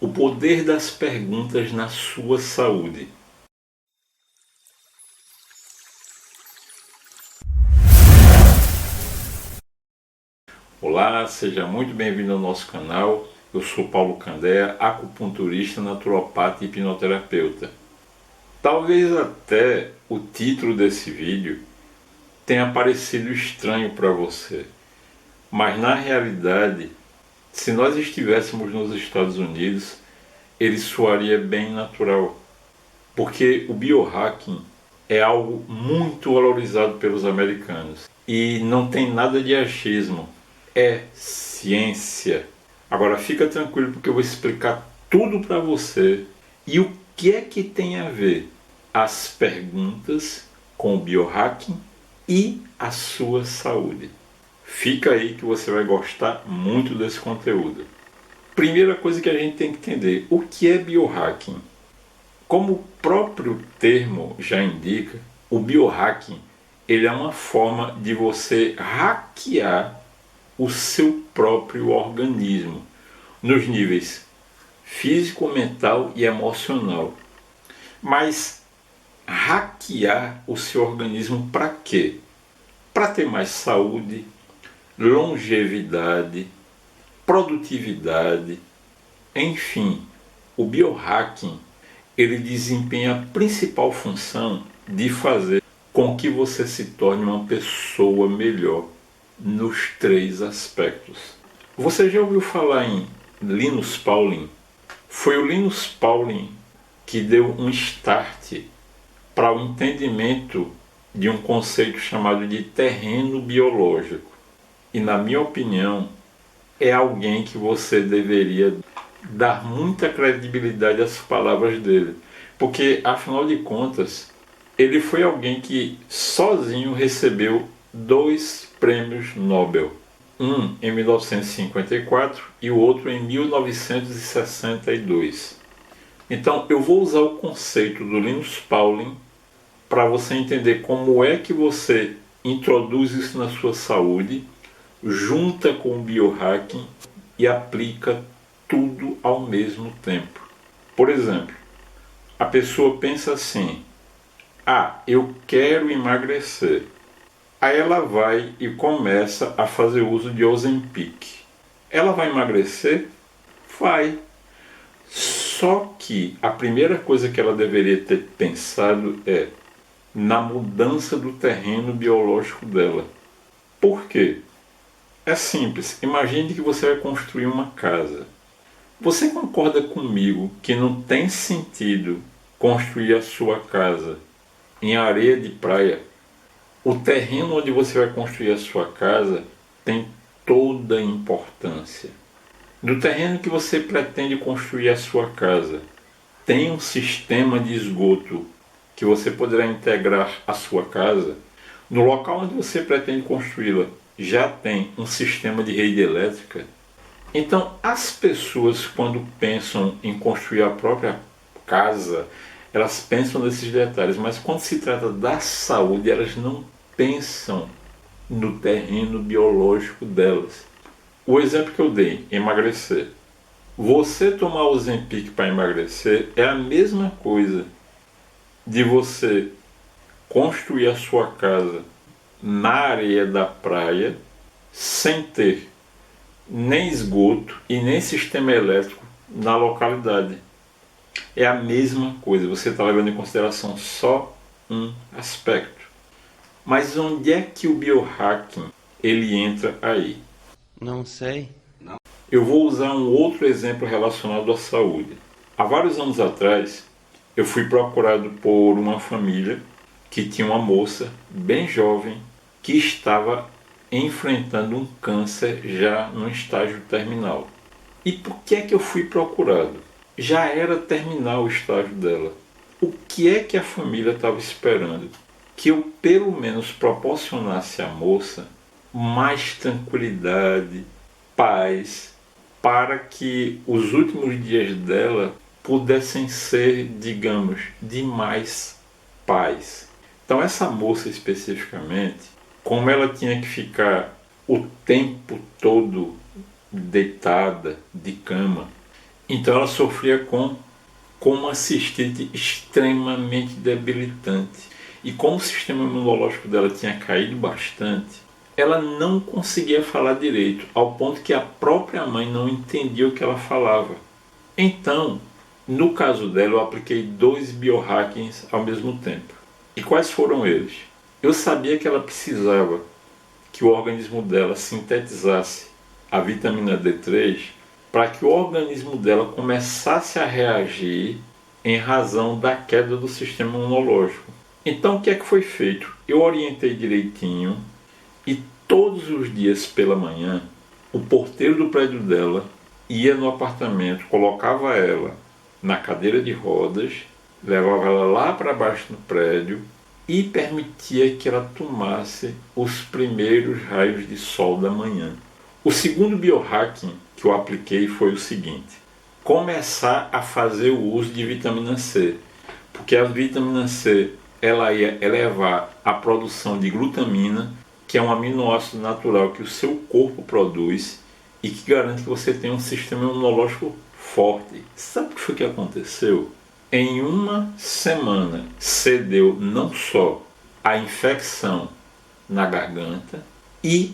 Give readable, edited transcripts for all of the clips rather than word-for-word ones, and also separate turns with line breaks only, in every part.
O poder das perguntas na sua saúde. Olá, seja muito bem-vindo ao nosso canal. Eu sou Paulo Candea, acupunturista, naturopata e hipnoterapeuta. Talvez até o título desse vídeo tenha parecido estranho para você, mas na realidade, se nós estivéssemos nos Estados Unidos, ele soaria bem natural, porque o biohacking é algo muito valorizado pelos americanos e não tem nada de achismo, é ciência. Agora fica tranquilo porque eu vou explicar tudo para você e o que é que tem a ver as perguntas com o biohacking e a sua saúde. Fica aí que você vai gostar muito desse conteúdo. Primeira coisa que a gente tem que entender, o que é biohacking? Como o próprio termo já indica, o biohacking ele é uma forma de você hackear o seu próprio organismo nos níveis físico, mental e emocional. Mas hackear o seu organismo para quê? Para ter mais saúde, longevidade, produtividade, enfim, o biohacking ele desempenha a principal função de fazer com que você se torne uma pessoa melhor nos 3 aspectos. Você já ouviu falar em Linus Pauling? Foi o Linus Pauling que deu um start para o entendimento de um conceito chamado de terreno biológico. E na minha opinião, é alguém que você deveria dar muita credibilidade às palavras dele. Porque, afinal de contas, ele foi alguém que sozinho recebeu 2 prêmios Nobel. Um em 1954 e o outro em 1962. Então, eu vou usar o conceito do Linus Pauling para você entender como é que você introduz isso na sua saúde, junta com o biohacking e aplica tudo ao mesmo tempo. Por exemplo, a pessoa pensa assim: eu quero emagrecer. Aí ela vai e começa a fazer uso de Ozempic. Ela vai emagrecer? Vai. Só que a primeira coisa que ela deveria ter pensado é na mudança do terreno biológico dela. Por quê? É simples. Imagine que você vai construir uma casa. Você concorda comigo que não tem sentido construir a sua casa em areia de praia? O terreno onde você vai construir a sua casa tem toda a importância. No terreno que você pretende construir a sua casa, tem um sistema de esgoto que você poderá integrar à sua casa. No local onde você pretende construí-la, já tem um sistema de rede elétrica. Então, as pessoas, quando pensam em construir a própria casa, elas pensam nesses detalhes, mas quando se trata da saúde, elas não pensam no terreno biológico delas. O exemplo que eu dei, emagrecer. Você tomar o Ozempic para emagrecer é a mesma coisa de você construir a sua casa na areia da praia sem ter nem esgoto e nem sistema elétrico na localidade. É a mesma coisa, você está levando em consideração só um aspecto. Mas onde é que o biohacking ele entra aí?
Não sei.
Eu vou usar um outro exemplo relacionado à saúde. Há vários anos atrás, eu fui procurado por uma família que tinha uma moça bem jovem que estava enfrentando um câncer já no estágio terminal. E por que é que eu fui procurado? Já era terminal o estágio dela. O que é que a família estava esperando? Que eu pelo menos proporcionasse à moça mais tranquilidade, paz, para que os últimos dias dela pudessem ser, digamos, de mais paz. Então essa moça especificamente, como ela tinha que ficar o tempo todo deitada de cama, Então ela sofria com uma cistite extremamente debilitante. E como o sistema imunológico dela tinha caído bastante, ela não conseguia falar direito, ao ponto que a própria mãe não entendia o que ela falava. Então, no caso dela, eu apliquei 2 biohackings ao mesmo tempo. E quais foram eles? Eu sabia que ela precisava que o organismo dela sintetizasse a vitamina D3 para que o organismo dela começasse a reagir em razão da queda do sistema imunológico. Então o que é que foi feito? Eu orientei direitinho e todos os dias pela manhã o porteiro do prédio dela ia no apartamento, colocava ela na cadeira de rodas, levava ela lá para baixo do prédio e permitia que ela tomasse os primeiros raios de sol da manhã. O segundo biohacking que eu apliquei foi o seguinte: começar a fazer o uso de vitamina C, porque a vitamina C ela ia elevar a produção de glutamina, que é um aminoácido natural que o seu corpo produz e que garante que você tenha um sistema imunológico forte. Sabe o que foi que aconteceu? Em uma semana cedeu não só a infecção na garganta e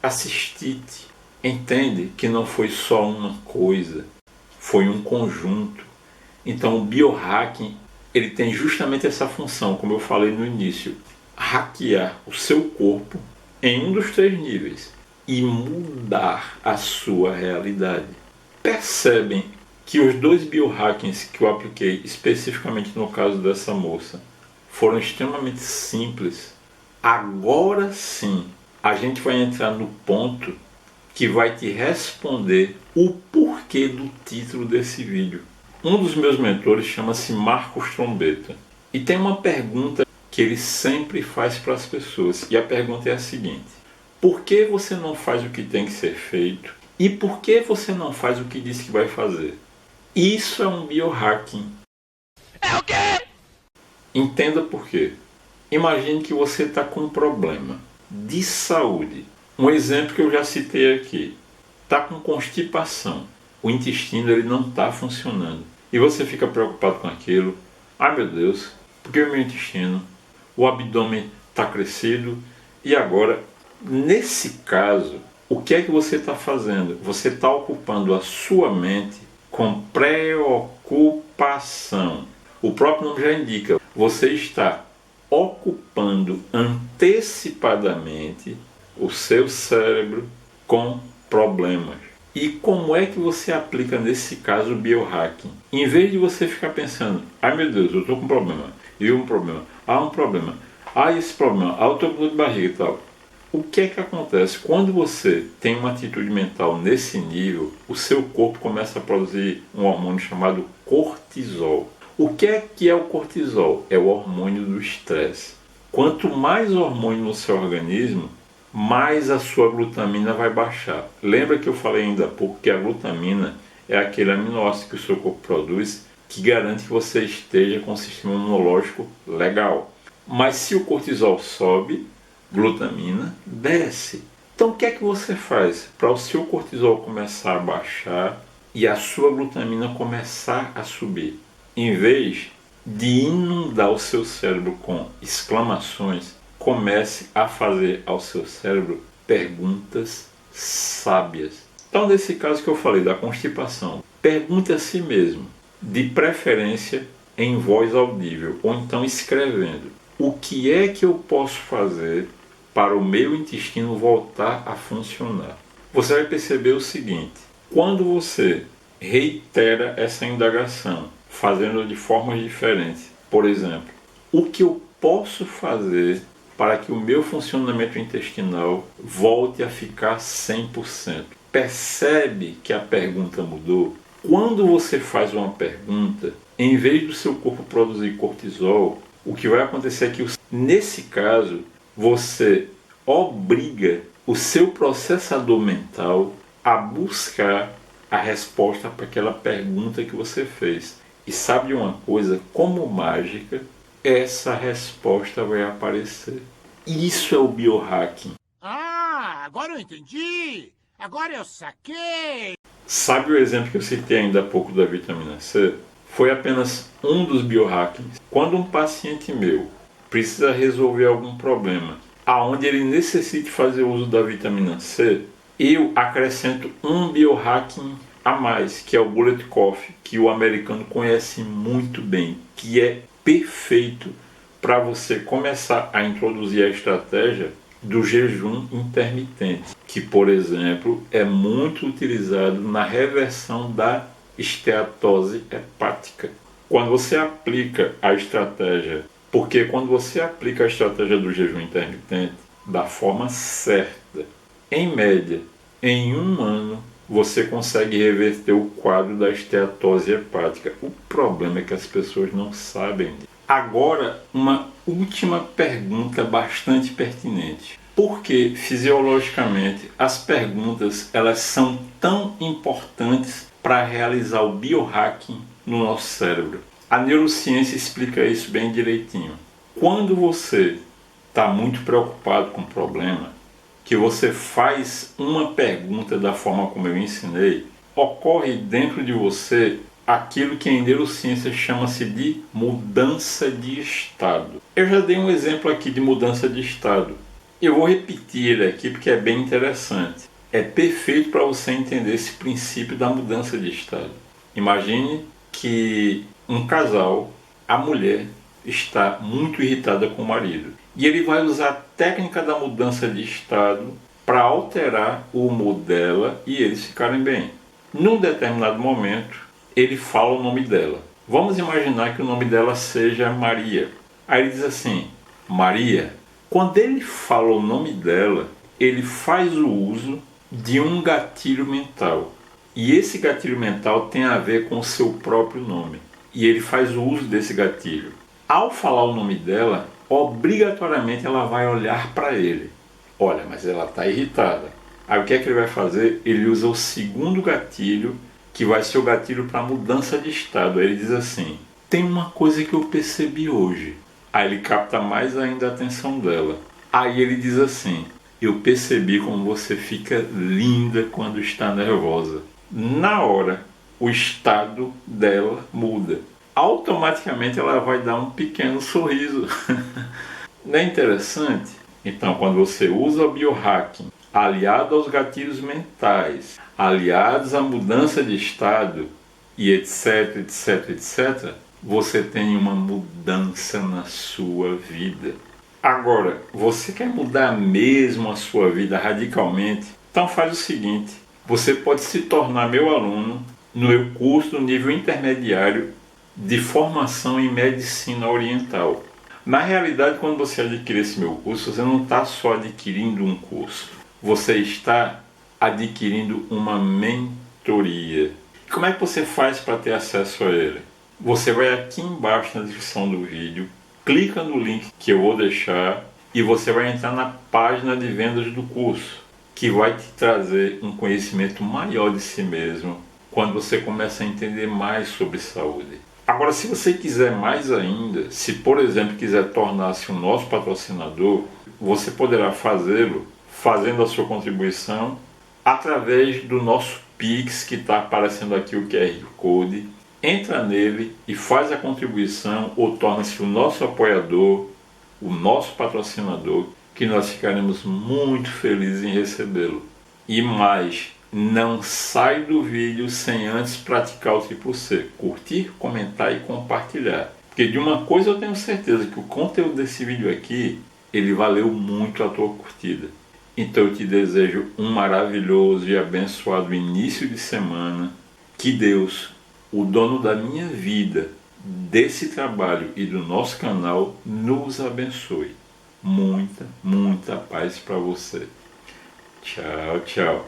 a cistite. Entende que não foi só uma coisa, foi um conjunto. Então o biohacking ele tem justamente essa função, como eu falei no início, hackear o seu corpo em um dos 3 níveis e mudar a sua realidade. Percebem que os 2 biohackings que eu apliquei especificamente no caso dessa moça foram extremamente simples. Agora sim, a gente vai entrar no ponto que vai te responder o porquê do título desse vídeo. Um dos meus mentores chama-se Marcos Trombetta e tem uma pergunta que ele sempre faz para as pessoas, e a pergunta é a seguinte: por que você não faz o que tem que ser feito e por que você não faz o que diz que vai fazer? Isso é um biohacking. É o quê? Entenda por quê. Imagine que você está com um problema de saúde. Um exemplo que eu já citei aqui. Está com constipação. O intestino ele não está funcionando. E você fica preocupado com aquilo. Ai meu Deus, porque o meu intestino, o abdômen está crescido. E agora, nesse caso, o que é que você está fazendo? Você está ocupando a sua mente com preocupação. O próprio nome já indica. Você está ocupando antecipadamente o seu cérebro com problemas. E como é que você aplica nesse caso o biohacking? Em vez de você ficar pensando, ai meu Deus, eu estou com um problema, e um problema, um problema, esse problema, eu estou com dor de barriga e tal. O que é que acontece? Quando você tem uma atitude mental nesse nível, o seu corpo começa a produzir um hormônio chamado cortisol. O que é o cortisol? É o hormônio do estresse. Quanto mais hormônio no seu organismo, mais a sua glutamina vai baixar. Lembra que eu falei ainda há pouco que a glutamina é aquele aminoácido que o seu corpo produz que garante que você esteja com o sistema imunológico legal. Mas se o cortisol sobe, glutamina desce. Então o que é que você faz para o seu cortisol começar a baixar e a sua glutamina começar a subir? Em vez de inundar o seu cérebro com exclamações, comece a fazer ao seu cérebro perguntas sábias. Então, nesse caso que eu falei da constipação, pergunte a si mesmo, de preferência em voz audível ou então escrevendo: o que é que eu posso fazer para o meu intestino voltar a funcionar? Você vai perceber o seguinte: quando você reitera essa indagação, fazendo de formas diferentes, por exemplo, o que eu posso fazer para que o meu funcionamento intestinal volte a ficar 100%? Percebe que a pergunta mudou? Quando você faz uma pergunta, em vez do seu corpo produzir cortisol, o que vai acontecer é que, nesse caso, você obriga o seu processador mental a buscar a resposta para aquela pergunta que você fez. E sabe de uma coisa? Como mágica, essa resposta vai aparecer. Isso é o biohacking.
Ah, agora eu entendi! Agora eu saquei!
Sabe o exemplo que eu citei ainda há pouco da vitamina C? Foi apenas um dos biohackings. Quando um paciente meu precisa resolver algum problema aonde ele necessite fazer uso da vitamina C, eu acrescento um biohacking a mais, que é o Bullet Coffee, que o americano conhece muito bem, que é perfeito para você começar a introduzir a estratégia do jejum intermitente, que, por exemplo, é muito utilizado na reversão da esteatose hepática. Quando você aplica a estratégia, porque quando você aplica a estratégia do jejum intermitente da forma certa, em média, em um ano, você consegue reverter o quadro da esteatose hepática. O problema é que as pessoas não sabem. Agora, uma última pergunta bastante pertinente. Por que, fisiologicamente, as perguntas elas são tão importantes para realizar o biohacking no nosso cérebro? A neurociência explica isso bem direitinho. Quando você está muito preocupado com o problema, que você faz uma pergunta da forma como eu ensinei, ocorre dentro de você aquilo que em neurociência chama-se de mudança de estado. Eu já dei um exemplo aqui de mudança de estado. Eu vou repetir ele aqui porque é bem interessante. É perfeito para você entender esse princípio da mudança de estado. Imagine que um casal, a mulher, está muito irritada com o marido. E ele vai usar a técnica da mudança de estado para alterar o humor dela e eles ficarem bem. Num determinado momento, ele fala o nome dela. Vamos imaginar que o nome dela seja Maria. Aí ele diz assim, Maria. Quando ele fala o nome dela, ele faz o uso de um gatilho mental. E esse gatilho mental tem a ver com o seu próprio nome. E ele faz o uso desse gatilho. Ao falar o nome dela, obrigatoriamente ela vai olhar para ele. Olha, mas ela está irritada. Aí o que é que ele vai fazer? Ele usa o segundo gatilho, que vai ser o gatilho para mudança de estado. Aí ele diz assim, tem uma coisa que eu percebi hoje. Aí ele capta mais ainda a atenção dela. Aí ele diz assim, eu percebi como você fica linda quando está nervosa. Na hora, o estado dela muda. Automaticamente ela vai dar um pequeno sorriso. Não é interessante? Então, quando você usa o biohacking, aliado aos gatilhos mentais, aliados à mudança de estado, e etc, etc, etc, você tem uma mudança na sua vida. Agora, você quer mudar mesmo a sua vida radicalmente? Então faz o seguinte, você pode se tornar meu aluno no meu curso do nível intermediário de formação em medicina oriental. Na realidade, quando você adquire esse meu curso, você não está só adquirindo um curso, você está adquirindo uma mentoria. Como é que você faz para ter acesso a ele? Você vai aqui embaixo na descrição do vídeo, clica no link que eu vou deixar e você vai entrar na página de vendas do curso, que vai te trazer um conhecimento maior de si mesmo quando você começa a entender mais sobre saúde. Agora, se você quiser mais ainda, se por exemplo quiser tornar-se um nosso patrocinador, você poderá fazê-lo fazendo a sua contribuição através do nosso Pix, que está aparecendo aqui o QR Code. Entra nele e faz a contribuição ou torna-se o nosso apoiador, o nosso patrocinador, que nós ficaremos muito felizes em recebê-lo. E mais, não sai do vídeo sem antes praticar o triplo C, curtir, comentar e compartilhar. Porque de uma coisa eu tenho certeza, que o conteúdo desse vídeo aqui, ele valeu muito a tua curtida. Então eu te desejo um maravilhoso e abençoado início de semana. Que Deus, o dono da minha vida, desse trabalho e do nosso canal, nos abençoe. Muita, muita paz para você. Tchau, tchau.